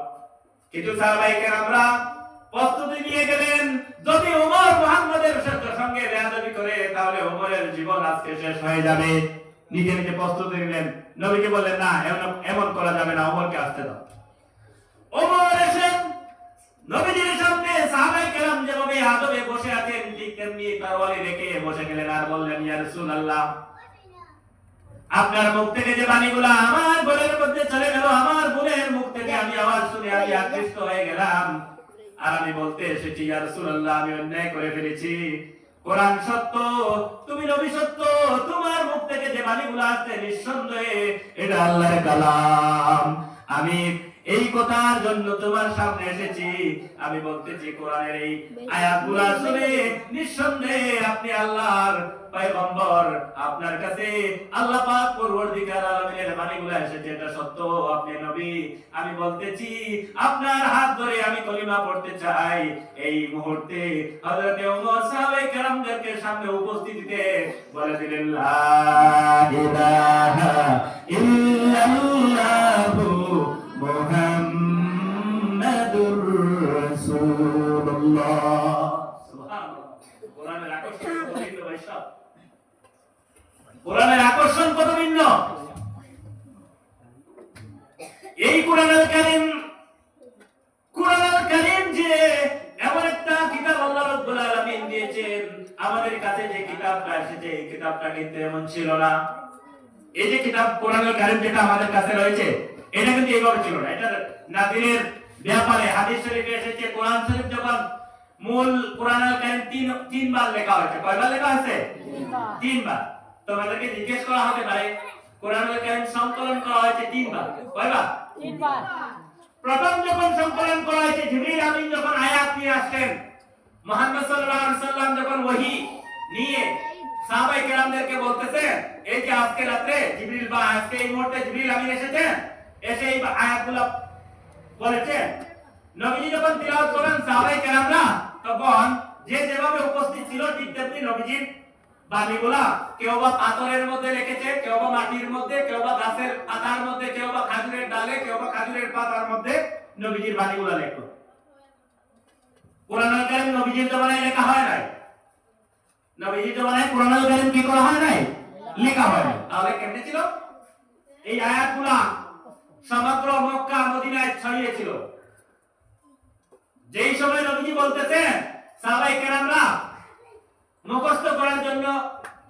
কিছু সাহাবায়ে কেরামরা প্রস্তুতি নিয়ে গেলেন, যদি ওমর মুহাম্মদের সঙ্গে বেয়াদবি করে তাহলে ওমরের জীবন আজকে শেষ হয়ে যাবে। নিজে নিজে প্রস্তুতি নিলেন। নবীকে বললেন না, এমন করা যাবে না, ওমরকে আসতে দাও। ওমর এসেন নবীজির সামনে, সাহাবায়ে কেরাম যেভাবে আদবে বসে আছেন ঠিক তেমনি তরবারি রেখে বসে গেলেন আর বললেন, ইয়া রাসূলুল্লাহ, আপনার মুখ থেকে যে বাণীগুলো আমার বলের মধ্যে চলে গেল, আমার বোনের মুখ থেকে আমি আওয়াজ শুনে আমি আকৃষ্ট হয়ে গেলাম। আর আমি বলতে এসেছি, ইয়া রাসূলুল্লাহ, আমি অন্যায় করে ফেলেছি। কোরআন সত্য, তুমি নবী সত্য, তোমার মুখ থেকে যে বাণীগুলো আসছে নিঃসন্দেহে এটা আল্লাহর কালাম। আমি এই কথার জন্য তোমার সামনে এসেছি। আমি বলতেছি কোরআনের এই আয়াতগুলো শুনে নিঃসন্দেহে আপনি আল্লাহর পয়গম্বর, আপনার কাছে আল্লাহ পাক পরওয়ারদিগার আলামিনের বাণীগুলো এসেছে, এটা সত্য, আপনি নবী। আমি বলতেছি আপনার হাত ধরে আমি কলিমা পড়তে চাই। এই মুহূর্তে হযরত ওমর সাহাবায়ে কেরামদেরকে সামনে উপস্থিতিতে বলে দিলেন, লা ইলাহা ইল্লাল্লাহু মুহাম্মাদুর রাসূলুল্লাহ। সুবহানাল্লাহ। কোরআনের আকর্ষণ কত ভিন্ন ভাইসাব, কোরআনের আকর্ষণ কত ভিন্ন। এই কোরআনুল কারীম যে এমন একটা কিতাব আল্লাহ রাব্বুল আলামিন দিয়েছেন, আমাদের কাছে যে কিতাবটা এসেছে এই কিতাবটা কিন্তু এমন ছিল না। এই যে কিতাব কোরআনুল কারীম যেটা আমাদের কাছে রয়েছে এটা কিন্তু এইভাবে ছিল না। এটা নাযিলের ব্যাপারে হাদিস শরীফে এসেছে, কোরআন শরীফ যখন মূল কোরআনুল কারীম তিনবার লেখা হয়েছে। কয়বার লেখা হয়েছে? তিনবার। তোমাদেরকে জিজ্ঞেস করা হতে পারে কোরআনুল কারীম সংকলন করা হয়েছে তিনবার, কয়বার? তিনবার। প্রথম যখন সংকলন করা হয়েছে, জিবরিল আমিন যখন আয়াত নিয়ে আসলেন, মুহাম্মদ সাল্লাল্লাহু আলাইহি সাল্লাম যখন ওহী নিয়ে সাহাবায়ে কেরামদেরকে বলতেছেন, এই যে আজকে রাতে জিবরিল বা আজকে এই মুহূর্তে জিবরিল আমিন এসেছেন, এসে এই আয়াতগুলো বলেছেন। নবীজি যখন তিলাওয়াত করেন সাহাবায়ে কেরামরা তখন যে যেভাবে উপস্থিত ছিল ঠিক তেমনি নবীজির বাণীগুলা কেউ বা পাথরের মধ্যে লিখেছে, কেউ বা মাটির মধ্যে, কেউ বা গাছের পাতার মধ্যে, কেউ বা খাজুরের ডালে, কেউ বা খাজুরের পাতার মধ্যে নবীজির বাণীগুলা লেখো। কোরআনুল কারীম নবীজির জমানায় লেখা হয় নাই। নবীজির জমানায় কোরআনুল কারীম কি করা হয় নাই? লেখা হয় নাই। তাহলে কেমনে ছিল? এই আয়াতগুলা সমগ্র মক্কা মদিনায় ছড়িয়ে ছিল। যেই সময় নবীজি বলতেছেন সাহাবায়ে কেরামরা মুখস্থ করার জন্য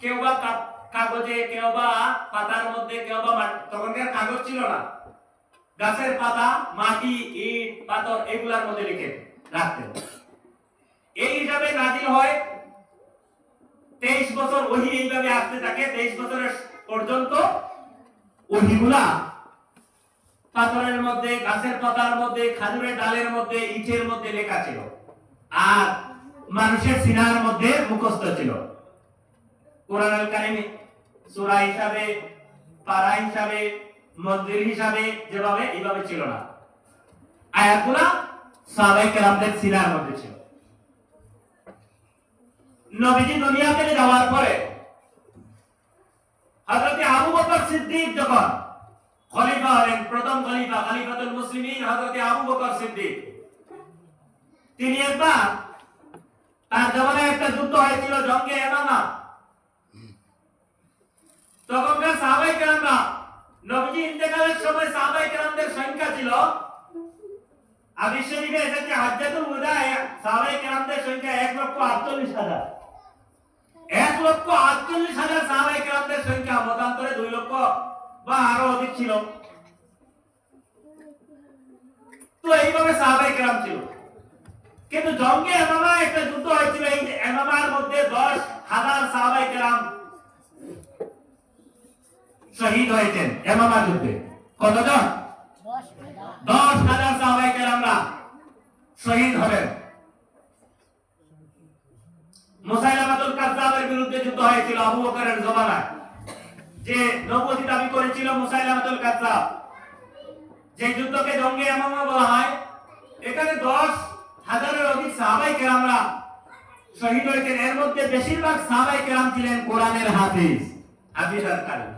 কেউ বা কাগজে, কেউ বা পাতার মধ্যে, কেউ বা তখনকার কাগজ ছিল না, গাছের পাতা, মাটি, ইট, পাথর এগুলার মধ্যে লিখে রাখতেন। এই হিসাবে নাজিল হয় 23 বছর ওহী এইভাবে আসতে থাকে। 23 বছরের পর্যন্ত ওহীগুলা পাথরের মধ্যে, গাছের পাতার মধ্যে, খাজুরের ডালের মধ্যে, ইটের মধ্যে লেখা ছিল আর মানুষের সিনার মধ্যে মুখস্থ ছিল। কোরআনুল কারীম সূরা হিসাবে, পারা হিসাবে, মন্দির হিসাবে যেভাবে এইভাবে ছিল না। আয়াতগুলা সাহাবায়ে কেরামদের সিনার মধ্যে ছিল। নবীজি দুনিয়া থেকে যাওয়ার পরে হযরত আবু বকর সিদ্দিক যখন খলিফা হলেন, প্রথম খলিফা, খলিফাতুল মুসলিমিন হযরত আবু বকর সিদ্দিক, তিনি একবার তার জমানায় একটা যুদ্ধ হয়েছিল, জঙ্গে ইয়ামামা। তখনকার সাহাবায়ে কেরামরা নবীজি ইন্তেকালের সময় সাহাবায়ে কেরামদের সংখ্যা ছিল, হাদিস শরীফে এসেছে হাজ্জাতুল ওয়াদায়ে সাহাবায়ে কেরামদের সংখ্যা 1,48,000। 1,48,000 সাহাবায়ে কেরামদের সংখ্যা, মতান্তরে 2 লক্ষ বা আরো অধিক ছিল। তো এইভাবে সাহাবায়ে কেরাম ছিল। কিন্তু জঙ্গে ইয়ামামা একটা যুদ্ধ হয়েছিল, এই ইয়ামামার মধ্যে 10,000 সাহাবায়ে কেরাম শহীদ হয়েছেন ইয়ামামা যুদ্ধে। কতজন? 10,000 সাহাবায়ে কেরামরা শহীদ হলেন। মুসাইলামাতুল কাজ্জাবের বিরুদ্ধে যুদ্ধ হয়েছিল আবু বকরের জমানায়, যে নবুয়তি দাবি করেছিল মুসাইলামাতুল কাজ্জাব, যে যুদ্ধকে জঙ্গে ইয়ামামা বলা হয়। এখানে 10,000-এর অধিক সাহাবায়ে কেরামরা শহীদ হয়েছেন। এর মধ্যে বেশিরভাগ সাহাবায়ে কেরাম ছিলেন কোরআনের হাফিজ, হাফিজার কারি।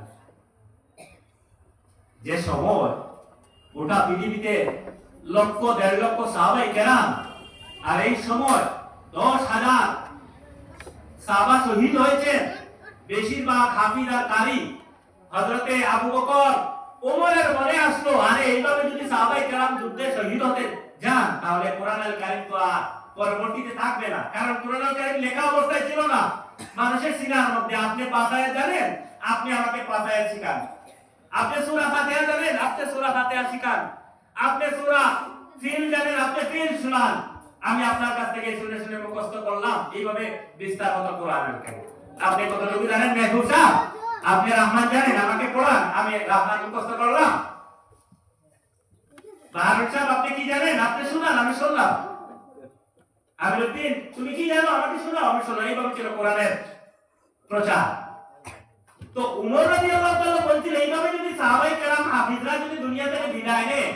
যে সময় গোটা পৃথিবীতে লক্ষ 1.5 লক্ষ সাহাবায়ে কেরাম, আর এই সময় 10,000 সাহাবা শহীদ হয়েছে, বেশিরভাগ হাফিজ আর কারি। হযরতে আবু বকর ওমরের মনে আসলো, আরে এইভাবে যদি সাহাবায়ে কেরাম যুদ্ধে শহীদ হতে যান তাহলে কোরআনুল কারীম তো আর পরবর্তীতে থাকবে না। কারণ কোরআনুল কারীম লেখা অবস্থায় ছিল না মানুষের সিনার মধ্যে। আপনি পাঁচায় জানেন, আপনি আমাকে পাঁচায় শিখান। আপনি সূরা ফাতিহা জানেন, আপনি সূরা ফাতিহা শিখান। আপনি সূরা ফিল জানেন, আপনি ফিল শোনান। আমি আপনার কাছ থেকে শুনে শুনে মুখস্থ করলাম। এইভাবে বিস্তারিত কোরআনুল কারীম। আপনি কতটুকু জানেন মেহবুব সাহেব? আপনি রহমান জানেন, আমাকে পড়ান, আমি রহমান মুখস্থ করলাম। বাহারুল সাহেব আপনি কি জানেন? আপনি শুনান, আমি শুনলাম। আমিরউদ্দিন তুমি কি জানো? আমাকে শোনাও, আমি শুনলাম। এইভাবে ছিল কোরআনের প্রচার। তো উমর রাদিয়াল্লাহু তাআলা বলছিল, এইভাবে যদি সাহাবায়ে কেরাম হাফিজরা যদি দুনিয়া থেকে বিদায় নেয়,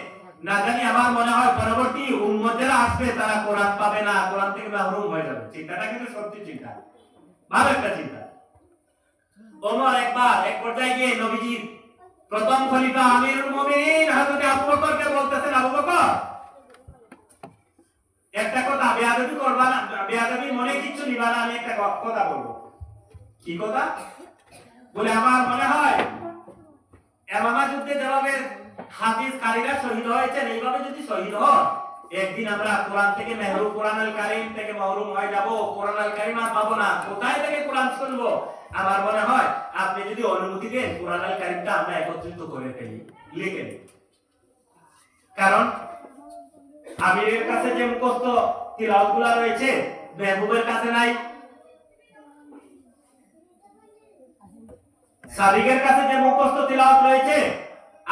না জানি আমার মনে হয় পরবর্তী উম্মতেরা আসবে, তারা কোরআন পাবে না, কোরআন থেকে মাহরুম হয়ে যাবে। চিন্তাটা কিন্তু সত্যি চিন্তা, ভালো একটা চিন্তা। ওমর একবার এক পর্যায়ে গিয়ে নবীজির প্রথম খলিফা আমিরুল মুমিনিন হযরত আবু বকরকে বলতেছেন, আবু বকর একটা কথা, বেয়াদবি করবা না, বেয়াদবি মনে কিচ্ছু নিবা না, আমি একটা কথা বলবো। কি কথা? বলে আমার মনে হয় ইয়ামামা যুদ্ধে যেভাবে হাফিজ কারীরা শহীদ হয়েছেন, এইভাবে যদি শহীদ হয়, একদিন আমরা কোরআন থেকে মেহরুম, কোরআনুল কারীম থেকে মাহরুম হয়ে যাব, কোরআনুল কারীম আর পাবো না। কোথায় থেকে কোরআন শুনবো? আমার মনে হয় আপনি যদি অনুমতি দেন, কোরআনুল কারীমটা আমরা একত্রিত করে ফেলি, লিখে নিই। কারণ আমিরের কাছে যে মুখস্থ তিলাওয়াতগুলো রয়েছে, মেহবুবের কাছে নাই। সাদিকের কাছে যে মুখস্থ তিলাওয়াত রয়েছে,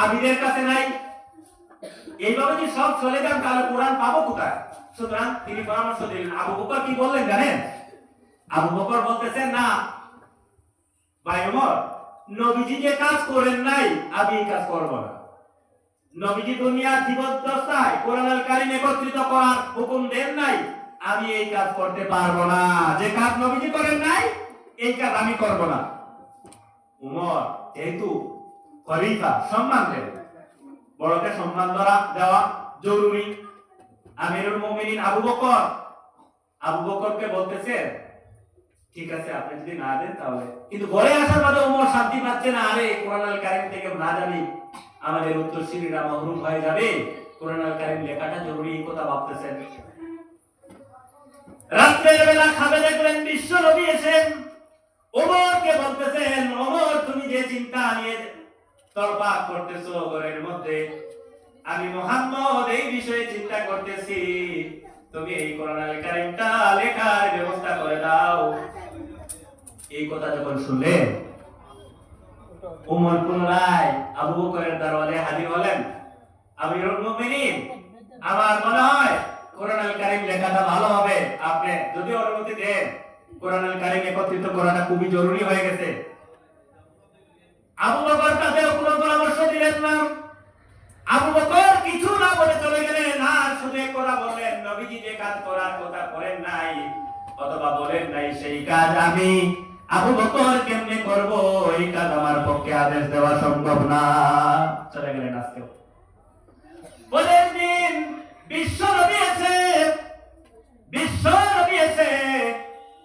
আমিরের কাছে নাই। এইভাবে যদি সব চলে যান তাহলে কোরআন পাবো কোথায়? সুতরাং তিনি পরামর্শ দিলেন। আবু বকর কি বললেন জানেন? আবু বকর বলতেছেন, না ভাই ওমর, নবীজি যে কাজ করেন নাই, আমি এই কাজ করব না। নবীজি দুনিয়ার জীবদ্দশায় কোরআনুল কারীম একত্রিত করার হুকুম দেন নাই, আমি এই কাজ করতে পারবো না। যে কাজ নবীজি করেন নাই, এই কাজ আমি করব না। ওমর যেহেতু খলিফা, সম্মান দেন, বড়কে সম্মান দেওয়া জরুরি। আমিরুল মুমিনিন আবু বকরকে বলতেছে, ঠিক আছে আপনি যদি না দেন তাহলে। কিন্তু ঘরে আসার পরে ওমর শান্তি পাচ্ছে না, আরে কোরআনুল কারীম থেকে না জানি আমাদের উত্তরসূরিরা মাহরুম হয়ে যাবে, কোরআনুল কারীম লেখাটা জরুরি, এই কথা ভাবতেছেন। রাতের বেলা খাবে দেখলেন বিশ্ব নবী এসেন, ওমরকে বলতেছেন, ওমর তুমি যে চিন্তা নিয়ে তরবাক করতেছো ঘরের মধ্যে, আমি মুহাম্মদ এই বিষয়ে চিন্তা করতেছি, তুমি এই কোরআনুল কারীমটা লেখার ব্যবস্থা করে দাও। এই কথা যখন শুনলেন, ওমর পুনরায় আবু বকরের দরবারে হাজির হলেন। আমিরুল মুমিনিন, আমার মনে হয় কোরআনুল কারীম লেখাটা ভালো হবে, আপনি যদি অনুমতি দেন, কোরআনুল কারীম একত্রিত করাটা খুবই জরুরি হয়ে গেছে। আবু বকর তাদের কোনো পরামর্শ দিলেন না। আবু বকর কিছু না বলে চলে গেলেন। আর শুধু এক কথা বললেন, নবীজি যে কাজ করার কথা করেন নাই অথবা বলেন নাই, সেই কাজ আমি আবু বকর কেমনে করব? এই কাজ আমার পক্ষে আদেশ দেওয়া সম্ভব না। চলে গেলেন। আজকে বলেন দিন বিশ্ব নবী এসে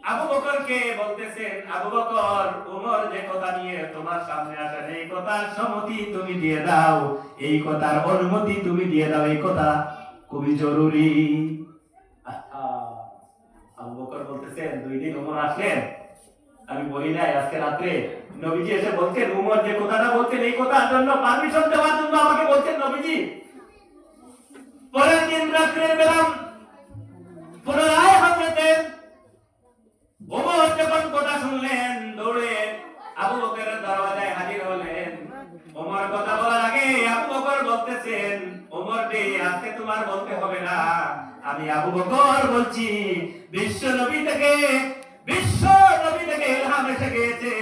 আবু বকরকে বলতেছেন, আবু বকর, ওমর যে কথা নিয়ে তোমার সামনে আসেন, এই কথার সম্মতি তুমি দিয়ে দাও, এই কথার অনুমতি তুমি দিয়ে দাও, এই কথা খুবই জরুরি। আবু বকর বলতেছেন, 2 দিন ওমর আসলেন, আমি বলি নাই আজকে রাতে নবীজি এসে বলছেন, ওমর যে কথাটা বলছেন এই কথার জন্য পারমিশন দেওয়ার জন্য আমাকে বলছেন নবীজি। পরের দিন রাতের বেলা পুনরায় হযরতে ওমর যখন কথা শুনলেন, দৌড়ে আবু বকরের দরওয়াজায় হাজির হলেন। ওমর কথা বলার আগে আবু বকর বলতেছেন, ওমর রে, আজকে তোমার বলতে হবে না, আমি আবু বকর বলছি, বিশ্ব নবী থেকে ইলহাম এসে গিয়েছে।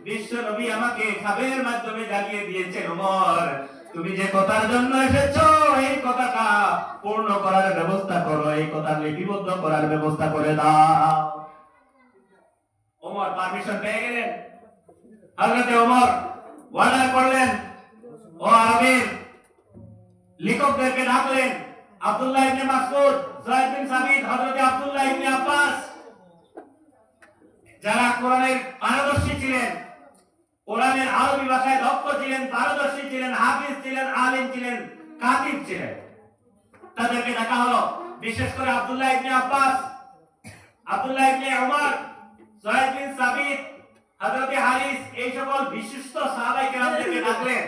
বিশ্ব নবী আমাকে খাবের মাধ্যমে জানিয়ে দিয়েছেন, ওমর তুমি যে কথার জন্য এসেছো এই কথাটা পূর্ণ করার ব্যবস্থা করো, এই কথা লিপিবদ্ধ করার ব্যবস্থা করে দাও। ওমর পারমিশন পেয়ে গেলেন। হযরত ওমর অর্ডার করলেন, ও আরবের লেখকদেরকে ডাকলেন, আব্দুল্লাহ ইবনে মাসউদ, যায়েদ বিন সাবিত, হযরত আব্দুল্লাহ ইবনে আব্বাস, যারা কোরআনের পারদর্শী ছিলেন, কোরআনের আরবি ভাষায় দক্ষ ছিলেন, পারদর্শী ছিলেন, হাফিজ ছিলেন, আলিম ছিলেন, কাতিব ছিলেন, তাদেরকে ডাকা হলো। বিশেষ করে আব্দুল্লাহ ইবনে আব্বাস, আব্দুল্লাহ ইবনে ওমর, যায়েদ বিন সাবিত, হযরত হারিস, এই সকল বিশিষ্ট সাহাবায়ে কেরামদেরকে ডাকলেন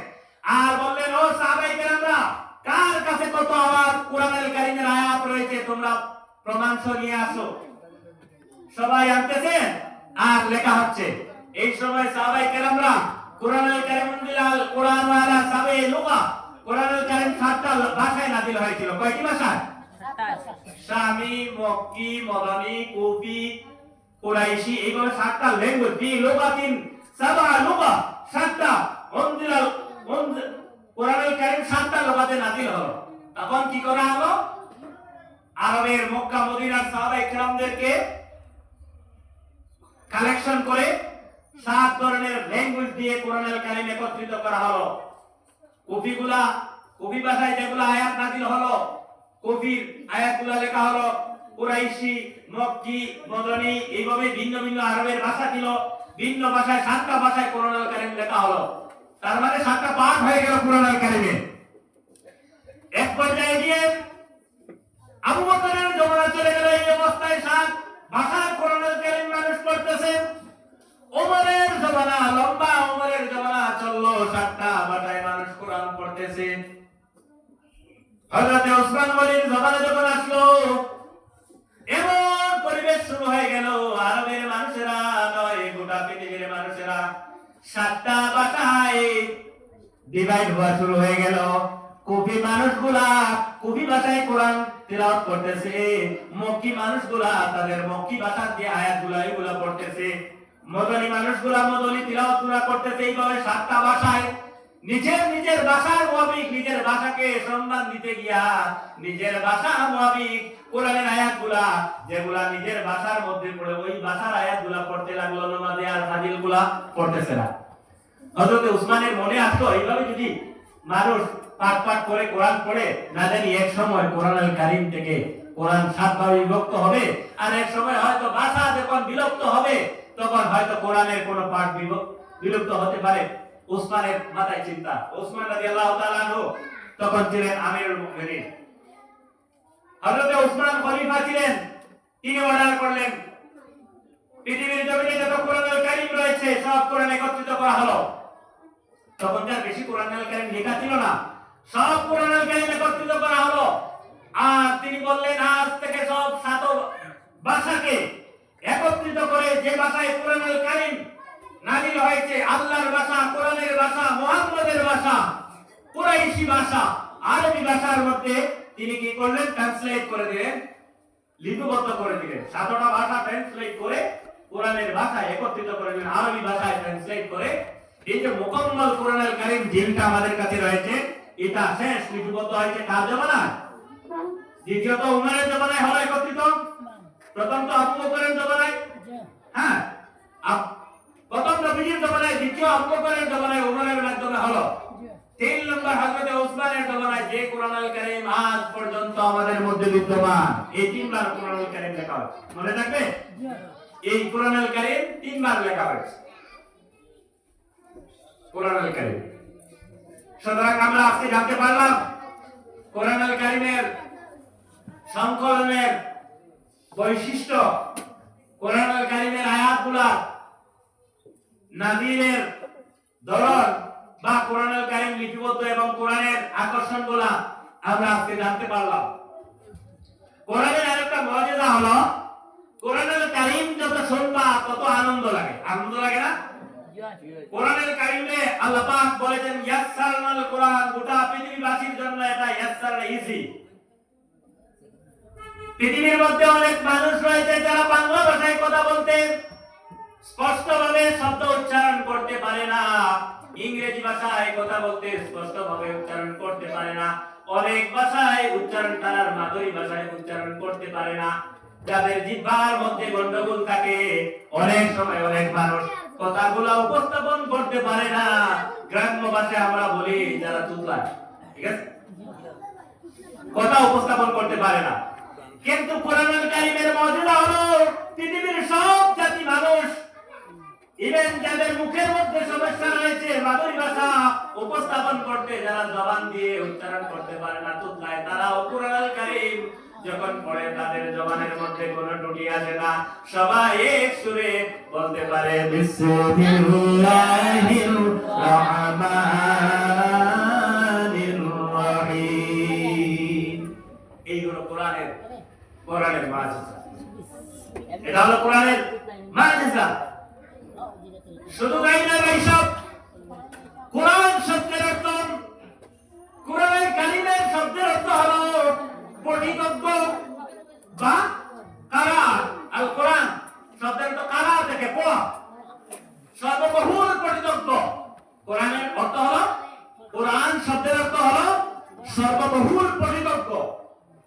আর বললেন, ও সাহাবায়ে কেরামরা, কার কাছে কত আওয়াজ কোরআনুল কারীমের আয়াত রয়েছে তোমরা প্রমাণ সহ নিয়ে আসো। সবাই আনতেছেন আর লেখা হচ্ছে। এই সময় সাহাবায়ে কেরামরা কোরআনুল কারীম উনজিলাল কোরআন আলা সাবঈ লুগা, কোরআনুল কারীম 7টা ভাষায় নাযিল হয়েছিল। কয়টি ভাষা? শামী, মক্কি, মদনী, কুফি, কুরাইশি, এইভাবে 7টা ল্যাঙ্গুয়েজ, বি লুগাতিন সাবা লুগা, 7টা উনজিলাল কোরআনুল কারীম 7টা লুগাতে নাযিল হলো। তখন কি করা হলো? আরবের মক্কা মদিনার সাহাবায়ে কেরামদেরকে কালেকশন করে 7 ধরনের ল্যাঙ্গুয়েজ দিয়ে কোরআনুল কারীম একত্রিত করা হলো। কুফি ভাষায় যেগুলো আয়াত নাযিল হলো, কুফির আয়াতগুলো লেখা হলো কুরাইশি, মক্কি, মদনী, এইভাবে ভিন্ন ভিন্ন আরবের ভাষা ছিল। ভিন্ন ভাষায় 7টা ভাষায় কোরআনুল কারীম লেখা হলো। তার মানে 7টা পাঠ হয়ে গেল কোরআনুল কারীমে। এক পর্যায়ে গিয়ে আবু বকরের জমানা চলে গেল। এই অবস্থায় 7 ভাষায় কোরআনুল কারীম মানুষ পড়তেছে। ওমরের জমানা লম্বা, ওমরের জমানা চললো, 7টা ভাষায় মানুষ কোরআন পড়তেছে। হযরত ওসমান গনির জমানা যখন আসলো, এমন পরিবেশ শুরু হয়ে গেল, আরবের মানুষেরা নয়, গোটা পৃথিবীর মানুষেরা 7টা ভাষায় ডিভাইড হওয়া শুরু হয়ে গেল। কুফি মানুষগুলা কুফি ভাষায় কোরআন তিলাওয়াত করতেছে, মক্কি মানুষগুলা তাদের মক্কি ভাষা দিয়ে আয়াতগুলা এগুলা পড়তেছে, মদনী মানুষগুলা মদনী তিলাওয়াতগুলা করতেছে। এইভাবে 7টা ভাষায় নিজের ভাষার মুতাবিক নিজের ভাষাকে সম্মান দিতে গিয়া নিজের ভাষা মুতাবিক কোরআনের আয়াতগুলা যেগুলা নিজের ভাষার মধ্যে পড়ে ওই ভাষার আয়াতগুলা পড়তে লাগলো, নামাজে আর ফাজিলগুলা পড়তেছে না। হযরত উসমানের মনে আসলো, এইভাবে যদি মানুষ পাঠ করে কোরআন পড়ে, না জানি এক সময় কোরআনুল কারীম থেকে কোরআন 7 ভাগে বিভক্ত হবে, আর এক সময় হয়তো ভাষা যখন বিলুপ্ত হবে তখন হয়তো কোরআনের কোনো পাঠ বিলুপ্ত হতে পারে। উসমানের মাথায় চিন্তা। উসমান রাদিয়াল্লাহু তাআলা আনহু তখন ছিলেন আমিরুল মুমিনিন। হযরত উসমান খলিফা ছিলেন। তিনি অর্ডার করলেন, পৃথিবীর জমিনে যত কোরআনুল কারীম রয়েছে সব কোরআন একত্রিত করা হলো। তখন যার বেশি কোরআনুল কারীম লেখা ছিল না, সব কোরআনুল কারীম একত্রিত করা হলো। আর তিনি বললেন, আজ থেকে সব 7 ভাষাকে একত্রিত করে যে ভাষায় কোরআনুল কারীম নাযিল হয়েছে, আল্লাহর ভাষা, কোরআনের ভাষা, মুহাম্মদের ভাষা, কুরাইশি ভাষা, আরবি ভাষার মধ্যে তিনি কি করলেন? ট্রান্সলেট করে দিলেন, লিপিবদ্ধ করে দিলেন। 7টা ভাষা ট্রান্সলেট করে কোরআনের ভাষায় একত্রিত করে দিলেন, আরবি ভাষায় ট্রান্সলেট করে। এই যে মুকম্মল কোরআনুল কারীম যেটা আমাদের কাছে রয়েছে, এটা শেষ লিপিবদ্ধ হয়েছে কার জমানায়? দ্বিতীয়ত উমরের জমানায় হলো একত্রিত, প্রথম তো আবু বকরের জমানায়, হ্যাঁ, প্রথম নবীর জমানায়, দ্বিতীয় আবু বকরের জমানায়, উমরের মাধ্যমে হলো। 3 নম্বর হযরত ওসমানের জমানায় যে কোরআনুল কারীম আজ পর্যন্ত আমাদের মধ্যে বিদ্যমান, এই 3বার কোরআনুল কারীম লেখা হয়েছে। মনে থাকবে? এই কোরআনুল কারীম 3বার লেখা হয়েছে। কোরআনুল কারীম। সুতরাং আমরা আজকে জানতে পারলাম কোরআনুল কারীমের সংকলনের বৈশিষ্ট্য, কোরআনুল কারীমের আয়াতগুলা নাযিলের ধরন বা কোরআনুল কারীম লিপিবদ্ধ এবং কোরআনের আকর্ষণগুলা আমরা আজকে জানতে পারলাম। কোরআনের আরেকটা মুজিজা হলো, কোরআনুল কারীম যত শুনবা তত আনন্দ লাগে। আনন্দ লাগে না? কোরআনুল কারীমে আল্লাহ পাক বলেছেন, ইয়াসসারনাল কোরআন, গোটা পৃথিবীবাসীর জন্য এটা ইয়াসসার ইজি। পৃথিবীর মধ্যে অনেক মানুষ রয়েছে যারা বাংলা ভাষায় কথা বলতে স্পষ্টভাবে শব্দ উচ্চারণ করতে পারে না, ইংরেজি ভাষায় কথা বলতে স্পষ্টভাবে উচ্চারণ করতে পারে না, অনেক ভাষায় উচ্চারণ তার মাধুরী ভাষায় উচ্চারণ করতে পারে না, যাদের জিহ্বার মধ্যে গন্ডগোল থাকে, অনেক সময় অনেক মানুষ কথাগুলো উপস্থাপন করতে পারে না। গ্রাম্য ভাষায় আমরা বলি যারা তুতলা, ঠিক আছে, কথা উপস্থাপন করতে পারে না। কিন্তু কোরআনুল কারীমের মজুদা হলো পৃথিবীর সব জাতি মানুষ, ইভেন যাদের মুখের মধ্যে সমস্যা রয়েছে মাধুরী ভাষা উপস্থাপন করতে যারা জবান দিয়ে উচ্চারণ করতে পারে না, তুতলায়, তারাও কোরআনুল কারীম যখন পড়ে তাদের জবানের মধ্যে কোনো ত্রুটি আসে না, সবাই এক সুরে বলতে পারে বিসমিল্লাহির রহমানির রহিম। এই হলো কোরআনের মুআজিজা। এটা হলো কোরআনের মুআজিজা। শুধু তাই না ভাই সব, কোরআন শব্দের অর্থ, কোরআনের কালিমের শব্দের অর্থ হলো পঠিতজ্ঞ বা কারা। আল কোরআন শব্দের অর্থ কারা থেকে পড়া, সর্ববহুল পঠিতজ্ঞ। কোরআনের অর্থ হলো, কোরআন শব্দের অর্থ হলো সর্ববহুল পঠিতজ্ঞ।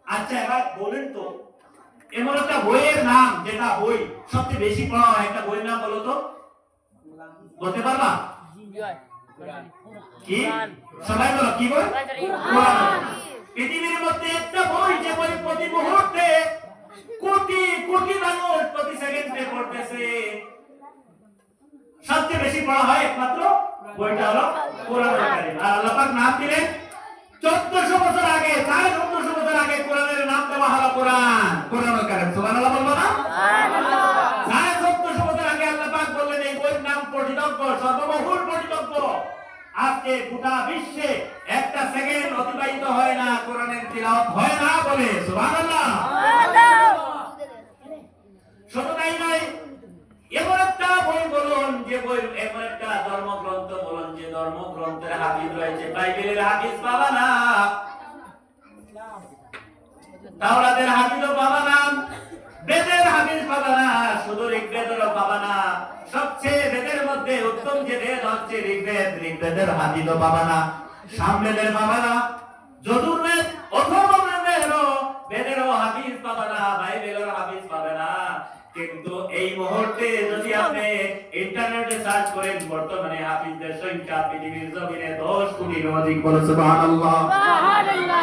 আচ্ছা এবার বলেন তো, এমন একটা বইয়ের নাম যেটা বই সবচেয়ে বেশি পড়া হয়, একটা বইয়ের নাম বলো তো, বলতে পারবা? কি? সবাই বলো কি বই? কোরআন। পৃথিবীর মধ্যে একটা বই যে বই প্রতি মুহূর্তে কোটি কোটি মানুষ প্রতি সেকেন্ডে পড়তেছে, সবচেয়ে বেশি পড়া হয় একমাত্র বইটা হলো কোরআনুল কারীম। আর আল্লাহ পাক নাম দিলেন 1400 বছর আগে, 1400 বছর আগে কোরআনের নাম দেওয়া হলো কোরআন, কোরআনুল কারীম। সুবহানাল্লাহ বলবো না? সুবহানাল্লাহ। 1400 বছর আগে আল্লাহ পাক বললেন এই বইয়ের নাম পঠিতজ্ঞ, সর্ববহুল পঠিতজ্ঞ। আজকে গোটা বিশ্বে একটা সেকেন্ড অতিবাহিত হয় না কোরআনের তিলাওয়াত হয় না বলে সুবহানাল্লাহ। শুধু তাই নয়, এমন একটা বই বলুন যে বই, এমন একটা ধর্মগ্রন্থ বলুন যে ধর্মগ্রন্থের হাফিজ রয়েছে, বাইবেলের হাফিজ পাবা না, তাওরাতের হাফিজও পাবা না, বেদের হাফিজ পাবা না, শুধু ঋগ্বেদেরও পাবা না। সবচেয়ে বেদের মধ্যে উত্তম যে বেদ হচ্ছে ঋগ্বেদ, ঋগ্বেদের হাফিজও পাবা না, সামবেদের পাবা না, যজুর্বেদ অথর্ববেদেরও বেদেরও হাফিজ পাবা না, বাইবেলের হাফিজ পাবে না। কিন্তু এই মুহূর্তে যদি আপনি ইন্টারনেটে সার্চ করেন, বর্তমানে হাফিজদের সংখ্যা পৃথিবীর জমিনে 10 কোটির অধিক। বলো সুবহানাল্লাহ।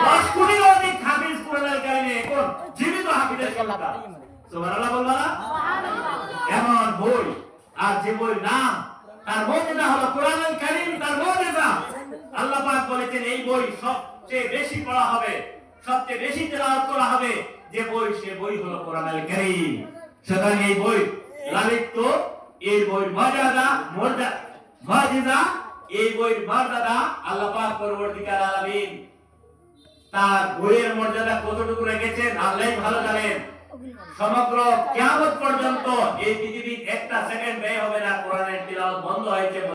10 কোটির অধিক হাফিজ কোরআনুল কারীমে এখন জীবিত হাফিজের সংখ্যা। সুবহানাল্লাহ বলবা না? সুবহানাল্লাহ। এমন বই, আর যে বই নাম তার মুজিজা হলো কোরআনুল কারীম, তার মুজিজা। আল্লাহ পাক বলেছেন এই বই সবচেয়ে বেশি পড়া হবে, সবচেয়ে বেশি তেলাওয়াত করা হবে যে বই, সে বই হলো কোরআনুল কারীম। সুতরাং এই বই লালিত, এই বই মুজিজা, এই বইয়ের মর্যাদা আল্লাহ পাক পরবর্তীকাল আলামিন তার বইয়ের মর্যাদা কতটুকু রেখেছেন আল্লাহই ভালো জানেন। সমগ্র কিয়ামত পর্যন্ত এই পৃথিবীর একটা সেকেন্ড ব্যয় হবে না কোরআনের তিলাওয়াত বন্ধ হয়েছে।